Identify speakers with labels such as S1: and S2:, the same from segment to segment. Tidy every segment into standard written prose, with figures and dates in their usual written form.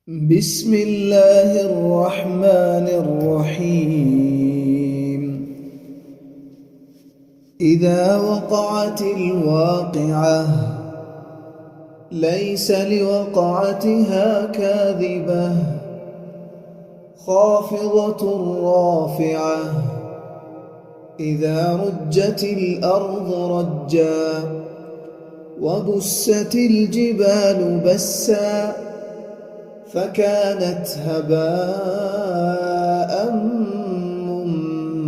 S1: بسم الله الرحمن الرحيم. إذا وقعت الواقعة ليس لوقعتها كاذبة خافضة رافعة. إذا رجت الأرض رجا وبست الجبال بسا فكانت هباء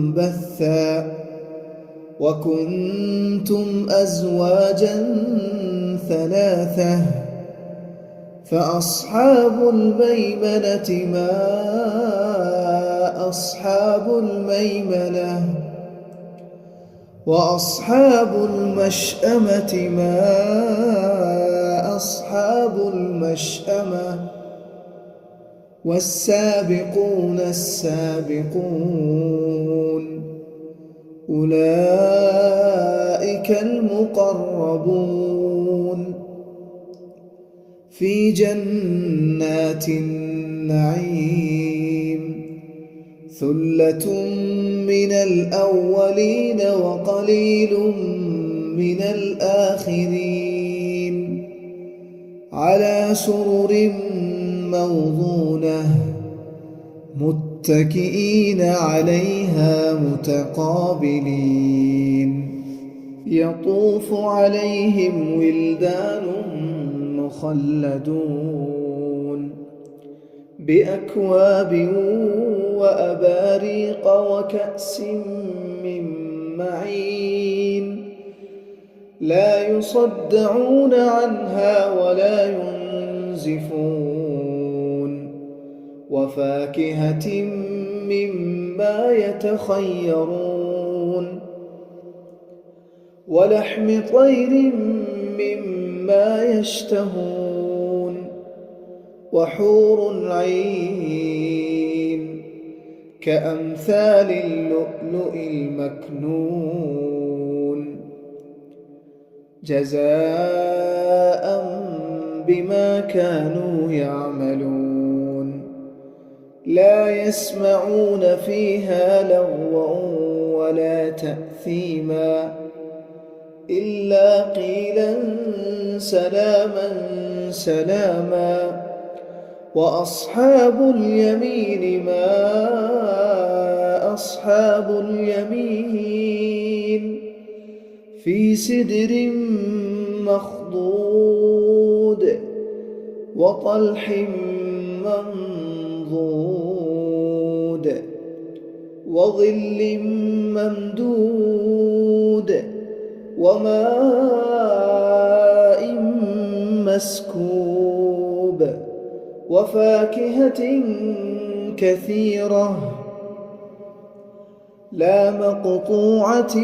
S1: منبثا وكنتم أزواجا ثلاثة فأصحاب الميمنة ما أصحاب الميمنة وأصحاب المشأمة ما أصحاب المشأمة والسابقون السابقون أولئك المقربون في جنات النعيم ثلة من الأولين وقليل من الآخرين على سرر موضونة متكئين عليها متقابلين يطوف عليهم ولدان مخلدون بأكواب وأباريق وكأس من معين لا يصدعون عنها ولا ينزفون وفاكهة مما يتخيرون ولحم طير مما يشتهون وحور عين كأمثال اللؤلؤ المكنون جزاء بما كانوا يعملون لا يسمعون فيها لغوا ولا تأثيما إلا قيلا سلاما سلاما وأصحاب اليمين ما أصحاب اليمين في سدر مخضود وطلح منضود وظل ممدود وماء مسكوب وفاكهة كثيرة لا مقطوعة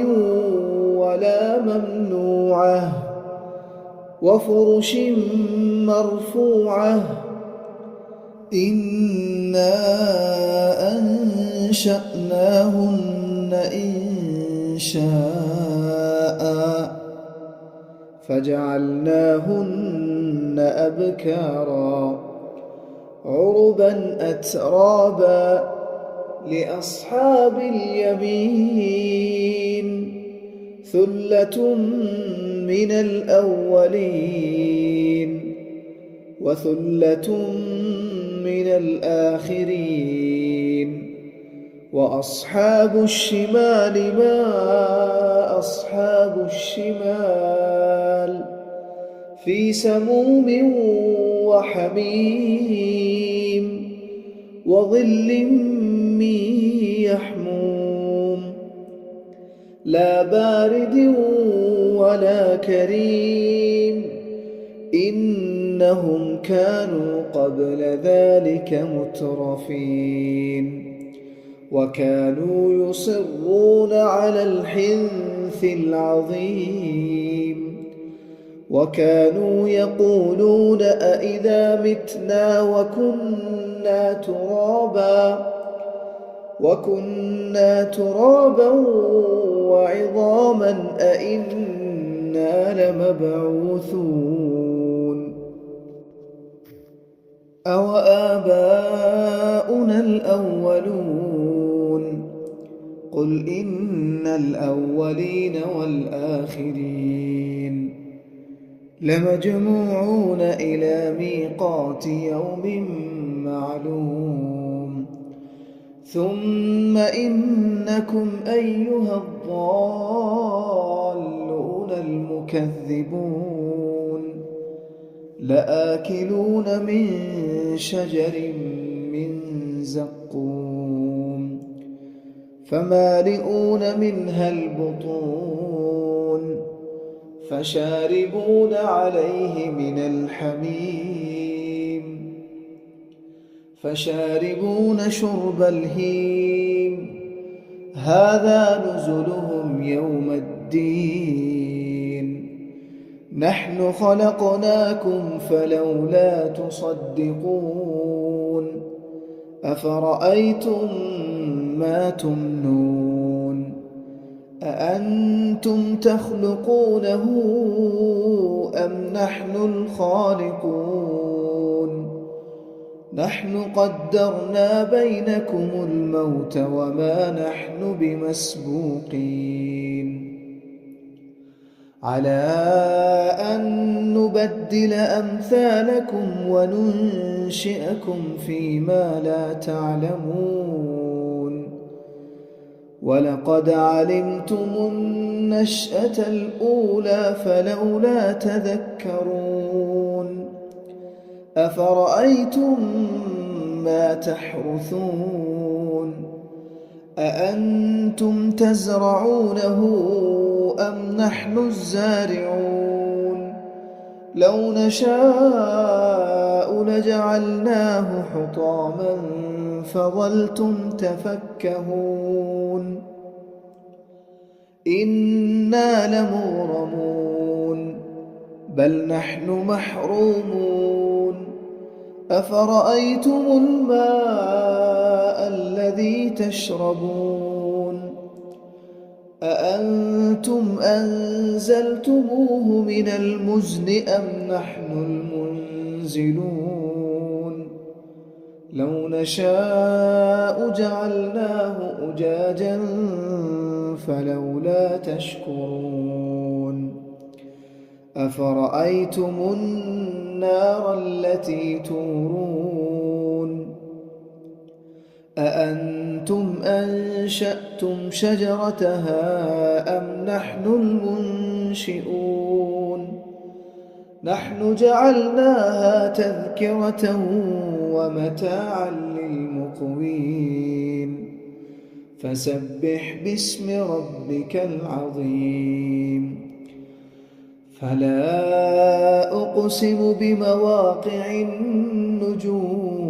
S1: ولا ممنوعة وفرش مرفوعة إنا أنشأناهن إنشاء فجعلناهن أبكارا عربا أترابا لأصحاب اليمين ثلة من الأولين وثلة من الآخرين وأصحاب الشمال ما أصحاب الشمال في سموم وحميم وظل من يحموم لا بارد ولا كريم إنهم كانوا قبل ذلك مترفين وكانوا يصرون على الحنث العظيم وكانوا يقولون أئذا متنا وكنا ترابا وعظاما أئنا لمبعوثون أوآباؤنا الأولون قل إن الأولين والآخرين لمجموعون إلى ميقات يوم معلوم ثم إنكم أيها الضالون المكذبون لآكلون من شجر من زقوم فمالئون منها البطون فشاربون عليه من الحميم فشاربون شرب الهيم هذا نزلهم يوم الدين نحن خلقناكم فلولا تصدقون أفرأيتم ما تمنون أأنتم تخلقونه أم نحن الخالقون نحن قدرنا بينكم الموت وما نحن بمسبوقين على أن نبدل أمثالكم وننشئكم فيما لا تعلمون ولقد علمتم النشأة الأولى فلولا تذكرون أفرأيتم ما تحرثون أأنتم تزرعونه أم نحن الزارعون لو نشاء لجعلناه حطاما فظلتم تفكهون إنا لمغرمون بل نحن محرومون أفرأيتم الماء الذي تشربون أأنتم أنزلتموه من المزن أم نحن المنزلون لو نشاء جعلناه أجاجا فلولا تشكرون أفرأيتم النار التي تورون أأنتم أنشأتم شجرتها أم نحن المنشئون نحن جعلناها تذكرة ومتاعا للمقوين فسبح باسم ربك العظيم فلا أقسم بمواقع النجوم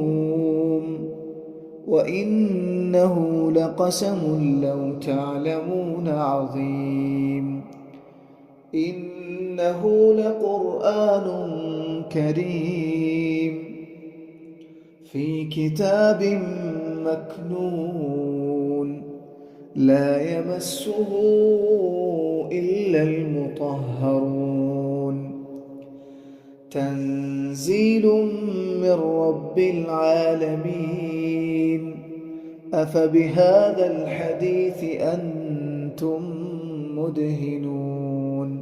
S1: وإنه لقسم لو تعلمون عظيم إنه لقرآن كريم في كتاب مكنون لا يمسه إلا المطهرون تنزيل من رب العالمين أفبهذا الحديث أنتم مدهنون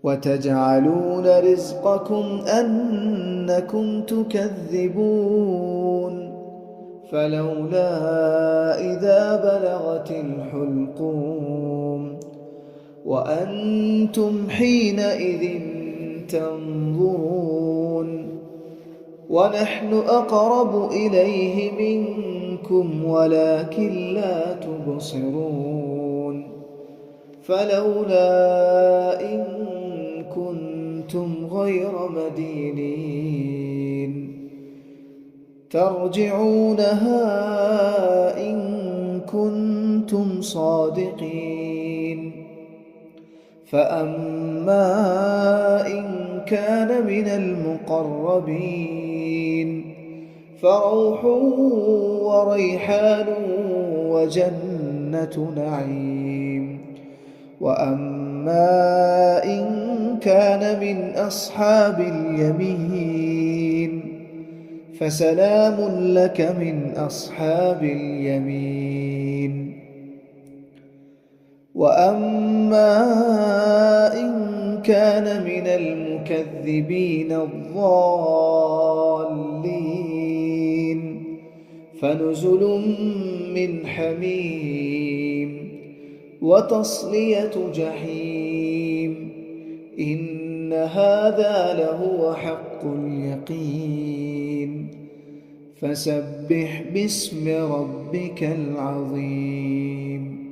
S1: وتجعلون رزقكم أنكم تكذبون فلولا إذا بلغت الحلقوم وأنتم حينئذ تنظرون ونحن أقرب إليه منكم ولكن لا تبصرون فلولا إن كنتم غير مدينين ترجعونها إن كنتم صادقين فأما إن كان من المقربين فروح وريحان وجنة نعيم وأما إن كان من أصحاب اليمين فسلام لك من أصحاب اليمين. وأما إن كان من المكذبين الضالين فنزل من حميم وتصلية جحيم. إن هذا لهو حق اليقين. فسبح باسم ربك العظيم.